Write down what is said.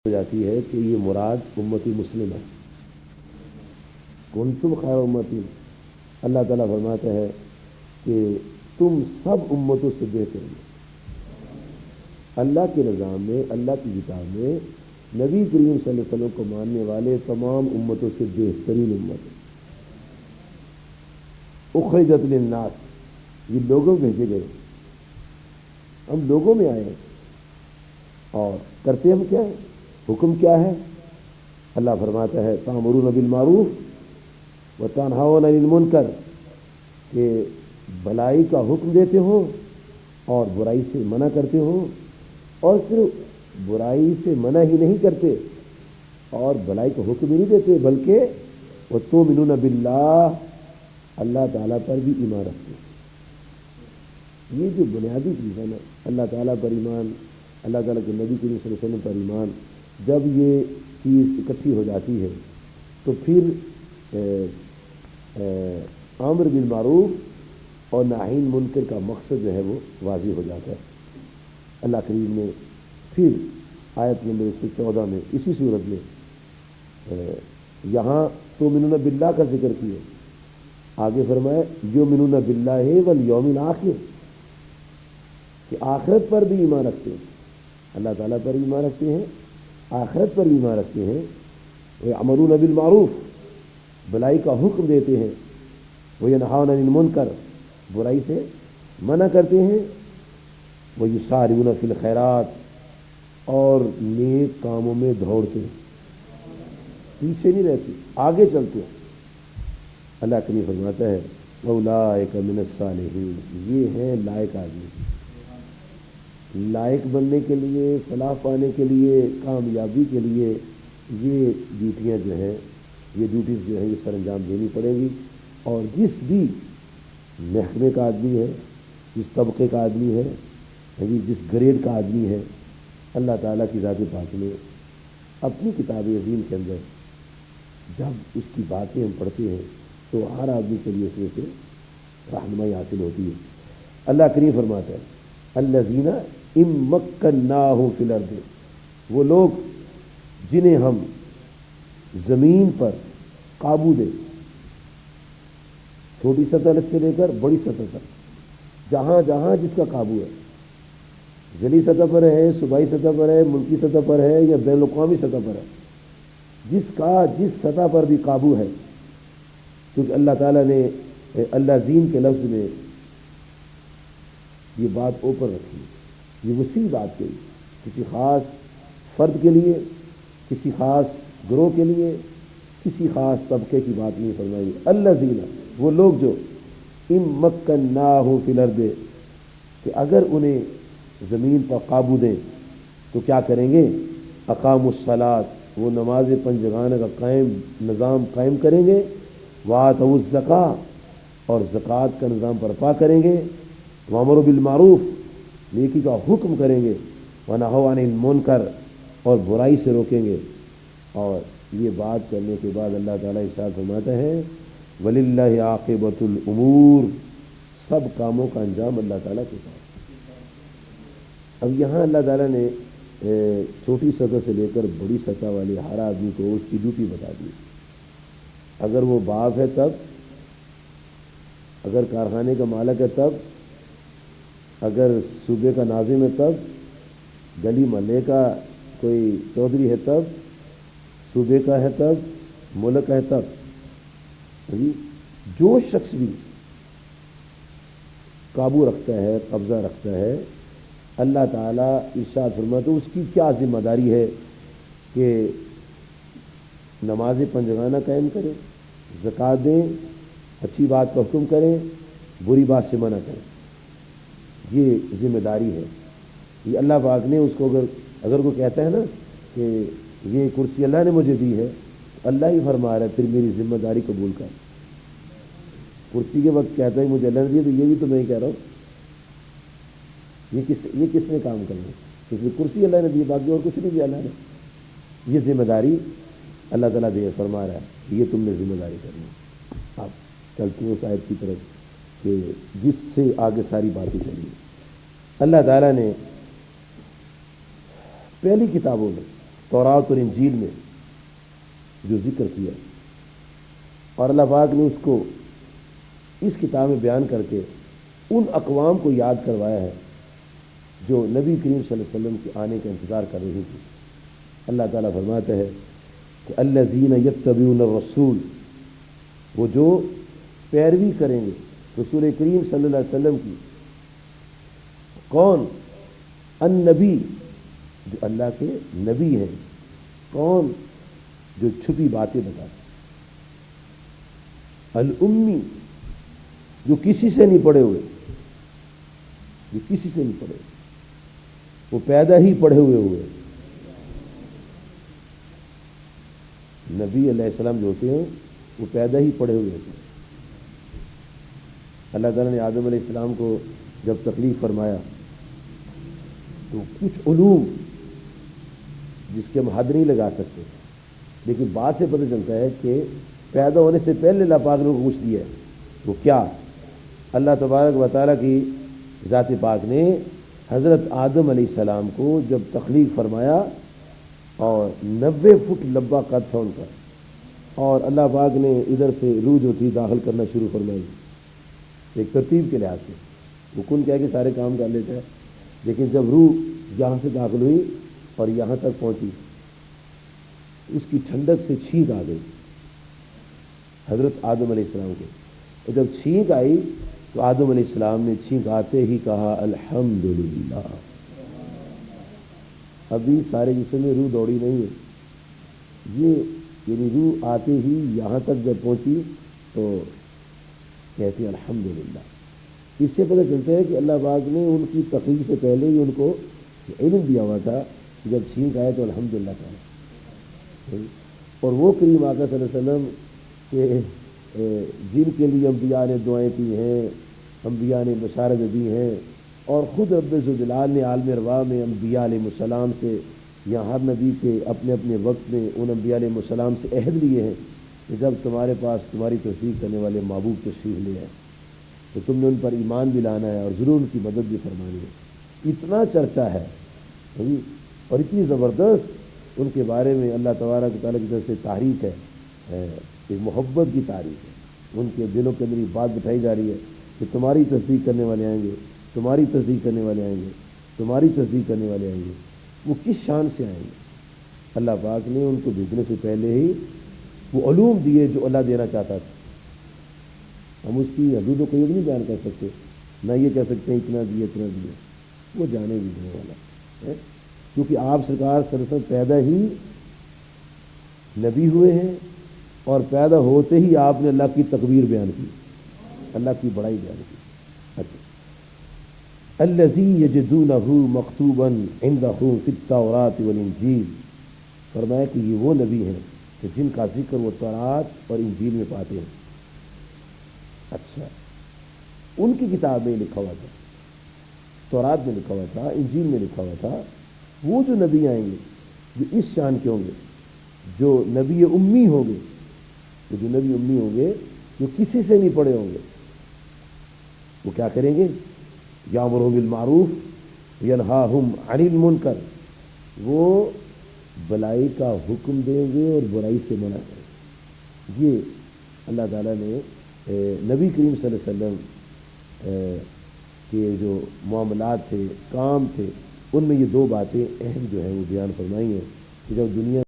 ہو جاتی ہے کہ یہ مراد امتی مسلم ہے. کنتم خیر امتی، اللہ تعالیٰ فرماتا ہے کہ تم سب امتوں سے بہتر ہو. اللہ کے نظام میں، اللہ کی کتاب میں نبی کریم صلی اللہ علیہ وسلم کو ماننے والے تمام امتوں سے بہترین امت ہے. اخرجت للناس، یہ لوگوں بھیجے گئے، ہم لوگوں میں آئے ہیں. اور کرتے ہم کیا ہے؟ حکم کیا ہے؟ اللہ فرماتا ہے تأمرون بالمعروف وتنہون عن المنکر، کہ بھلائی کا حکم دیتے ہو اور برائی سے منع کرتے ہو. اور صرف برائی سے منع ہی نہیں کرتے اور بھلائی کا حکم ہی نہیں دیتے، بلکہ وتؤمنون باللہ، اللہ تعالیٰ پر بھی ایمان رکھتے ہیں. یہ جو بنیادی چیز ہے نا، اللہ تعالیٰ پر ایمان، اللہ تعالیٰ کے نبی کریم صلی اللہ علیہ وسلم پر ایمان، جب یہ چیز اکٹھی ہو جاتی ہے تو پھر امر بالمعروف اور نہی عن المنکر کا مقصد جو ہے وہ واضح ہو جاتا ہے. اللہ کریم نے پھر آیت نمبر 114 میں اسی صورت میں یہاں تؤمنون باللہ کا ذکر کیا، آگے فرمایا یؤمنون باللہ والیوم الآخر، کہ آخرت پر بھی ایمان رکھتے ہیں، اللہ تعالیٰ پر ایمان رکھتے ہیں، آخرت پر ایمان رکھتے ہیں. ویأمرون بالمعروف، بھلائی کا حکم دیتے ہیں، وینہون عن المنکر، برائی سے منع کرتے ہیں. ویسارعون فی الخیرات، اور نیک کاموں میں دوڑتے ہیں، پیچھے نہیں رہتے، آگے چلتے ہیں. اللہ کریم فرماتا ہے اولئک من الصالحین، یہ ہیں لائق آدمی. لائق بننے کے لیے، فلاح پانے کے لیے، کامیابی کے لیے یہ ڈیوٹیاں جو ہیں، یہ ڈیوٹیز جو ہیں یہ سر انجام دینی پڑیں گی. اور جس بھی محکمے کا آدمی ہے، جس طبقے کا آدمی ہے، جس گریڈ کا آدمی ہے، اللہ تعالیٰ کی ذات پاک نے اپنی کتاب عظیم کے اندر جب اس کی باتیں ہم پڑھتے ہیں تو ہر آدمی کے لیے اس میں سے رہنمائی حاصل ہوتی ہے. اللہ کریم فرماتا ہے الذین ان مکناہم فی الارض، وہ لوگ جنہیں ہم زمین پر قابو دیں، چھوٹی سطح سے لے کر بڑی سطح تک، جہاں جہاں جس کا قابو ہے، ضلعی سطح پر ہے، صوبائی سطح پر ہے، ملکی سطح پر ہے یا بین الاقوامی سطح پر ہے، جس کا جس سطح پر بھی قابو ہے. کیونکہ اللہ تعالیٰ نے الذین کے لفظ میں یہ بات اوپر رکھی، یہ وسیع بات کہی، کسی خاص فرد کے لیے، کسی خاص گروہ کے لیے، کسی خاص طبقے کی بات نہیں فرمائی. الذین، وہ لوگ جو ان مکناہم فی الارض، کہ اگر انہیں زمین پر قابو دیں تو کیا کریں گے؟ اقاموا الصلاۃ، وہ نماز پنجگانہ کا نظام قائم کریں گے. وآتوا الزکاۃ، اور زکوٰۃ کا نظام برپا کریں گے. وامروا بالمعروف، نیکی کا حکم کریں گے. ونہوا عن المنکر، اور برائی سے روکیں گے. اور یہ بات کرنے کے بعد اللہ تعالیٰ ارشاد فرماتا ہے وَلِلَّهِ عَاقِبَةُ الْأُمُورِ، سب کاموں کا انجام اللہ تعالیٰ کے پاس. اب یہاں اللہ تعالیٰ نے چھوٹی سطح سے لے کر بڑی سطح والے ہر آدمی کو اس کی ڈیوٹی بتا دی. اگر وہ باپ ہے تب، اگر کارخانے کا مالک ہے تب، اگر صوبے کا ناظم ہے تب، گلی محلے کا کوئی چودھری ہے تب، صوبے کا ہے تب، ملک ہے تب. جو شخص بھی قابو رکھتا ہے، قبضہ رکھتا ہے، اللہ تعالیٰ ارشاد فرماتا تو اس کی کیا ذمہ داری ہے کہ نماز پنجگانہ قائم کرے، زکوٰۃ دیں، اچھی بات کا حکم کریں، بری بات سے منع کریں. یہ ذمہ داری ہے. یہ اللہ پاک نے اس کو اگر کوئی کہتا ہے نا کہ یہ کرسی اللہ نے مجھے دی ہے، اللہ ہی فرما رہا ہے پھر میری ذمہ داری قبول کر. کرسی کے وقت کہتا ہے مجھے اللہ نے دی، تو یہ بھی تو میں ہی کہہ رہا ہوں، یہ کس نے کام کرنا ہے؟ کسی کرسی اللہ نے دی، باقی اور کچھ نہیں دیا اللہ نے. یہ ذمہ داری اللہ تعالیٰ دے فرما رہا ہے، یہ تم نے ذمہ داری کرنی ہے. آپ چلتے ہیں اس آیت کی طرف کہ جس سے آگے ساری باتیں چلی. اللہ تعالیٰ نے پہلی کتابوں میں تورات اور انجیل میں جو ذکر کیا، اور اللہ پاک نے اس کو اس کتاب میں بیان کر کے ان اقوام کو یاد کروایا ہے جو نبی کریم صلی اللہ علیہ وسلم کے آنے کا انتظار کر رہی تھی۔ اللہ تعالیٰ فرماتا ہے کہ الذین یتبعون الرسول، وہ جو پیروی کریں گے رسول کریم صلی اللہ علیہ وسلم کی۔ کون؟ النبی، جو اللہ کے نبی ہیں۔ کون؟ جو چھپی باتیں بتاتے۔ الامی، جو کسی سے نہیں پڑھے ہوئے، جو کسی سے نہیں پڑھے، وہ پیدا ہی پڑھے ہوئے۔ نبی علیہ السلام جو ہوتے ہیں وہ پیدا ہی پڑھے ہوئے ہوتے ہیں۔ اللہ تعالیٰ نے آدم علیہ السلام کو جب تکلیف فرمایا تو کچھ علوم جس کے ہم حد نہیں لگا سکتے، لیکن بات سے پتہ چلتا ہے کہ پیدا ہونے سے پہلے اللہ پاک نے کو کچھ دیا ہے۔ وہ کیا؟ اللہ تبارک و تعالیٰ کی ذات پاک نے حضرت آدم علیہ السلام کو جب تخلیق فرمایا اور 90 فٹ لمبا قد تھا ان کا، اور اللہ پاک نے ادھر سے روح جو تھی داخل کرنا شروع فرمائی ایک ترتیب کے لحاظ سے۔ وہ کن کہہ کے سارے کام کر لیتا ہے، لیکن جب روح یہاں سے داخل ہوئی اور یہاں تک پہنچی، اس کی ٹھنڈک سے چھینک آ گئی حضرت آدم علیہ السلام کو، اور جب چھینک آئی تو آدم علیہ السلام نے چھینک آتے ہی کہا الحمدللہ۔ ابھی سارے جسم میں روح دوڑی نہیں ہے، یہ یعنی روح آتے ہی یہاں تک جب پہنچی تو کہتے الحمدللہ۔ اس سے پتہ چلتا ہے کہ اللہ پاک نے ان کی تخلیق سے پہلے ہی ان کو علم دیا ہوا تھا، جب چھینک آئے تو الحمدللہ کہا۔ اور وہ کریم آقا صلی اللہ علیہ وسلم کہ جن کے لیے انبیاء نے دعائیں کی ہیں، انبیاء نے بشارت دی ہیں، اور خود رب ذوالجلال نے عالم ارواح میں انبیاء علیہ السلام سے، یا ہر نبی کے اپنے اپنے وقت میں ان انبیاء علیہ السلام سے عہد لیے ہیں کہ جب تمہارے پاس تمہاری تصدیق کرنے والے محبوب تشریف لے آئے تو تم نے ان پر ایمان بھی لانا ہے اور ضرور ان کی مدد بھی فرمانی ہے۔ اتنا چرچا ہے اور اتنی زبردست ان کے بارے میں اللہ تبارک تعالیٰ کی طرف سے تحریک ہے، ایک محبت کی تحریک ہے۔ ان کے دلوں کے اندر یہ بات بتائی جا رہی ہے کہ تمہاری تصدیق کرنے والے آئیں گے، تمہاری تصدیق کرنے والے آئیں گے، تمہاری تصدیق کرنے والے آئیں گے۔ وہ کس شان سے آئیں گے؟ اللہ پاک نے ان کو بھیجنے سے پہلے ہی وہ علوم دیے جو اللہ دینا چاہتا تھا۔ ہم اس کی حدود و قیود نہیں بیان کر سکتے، نہ یہ کہہ سکتے ہیں اتنا دیا اتنا دیا، وہ جانے بھی دینے والا ہے، کیونکہ آپ سرکار صلی اللہ علیہ وسلم پیدا ہی نبی ہوئے ہیں، اور پیدا ہوتے ہی آپ نے اللہ کی تکبیر بیان کی، اللہ کی بڑائی بیان کی۔ الذی یجدونہ مکتوبا عندہم فی التوراۃ والانجیل، فرمایا کہ یہ وہ نبی ہیں کہ جن کا ذکر وہ تورات اور انجیل میں پاتے ہیں۔ اچھا، ان کی کتاب میں لکھا ہوا تھا، تورات میں لکھا ہوا تھا، انجیل میں لکھا ہوا تھا، وہ جو نبی آئیں گے جو اس شان کے ہوں گے، جو نبی امی ہوں گے، جو نبی امی ہوں گے، جو کسی سے نہیں پڑھے ہوں گے، وہ کیا کریں گے؟ یامرہم بالمعروف ینہاہم عن المنکر، وہ بلائی کا حکم دیں گے اور برائی سے منع کریں گے۔ یہ اللہ تعالیٰ نے نبی کریم صلی اللہ علیہ وسلم کے جو معاملات تھے، کام تھے، ان میں یہ دو باتیں اہم جو ہیں وہ بیان فرمائی ہیں کہ جب دنیا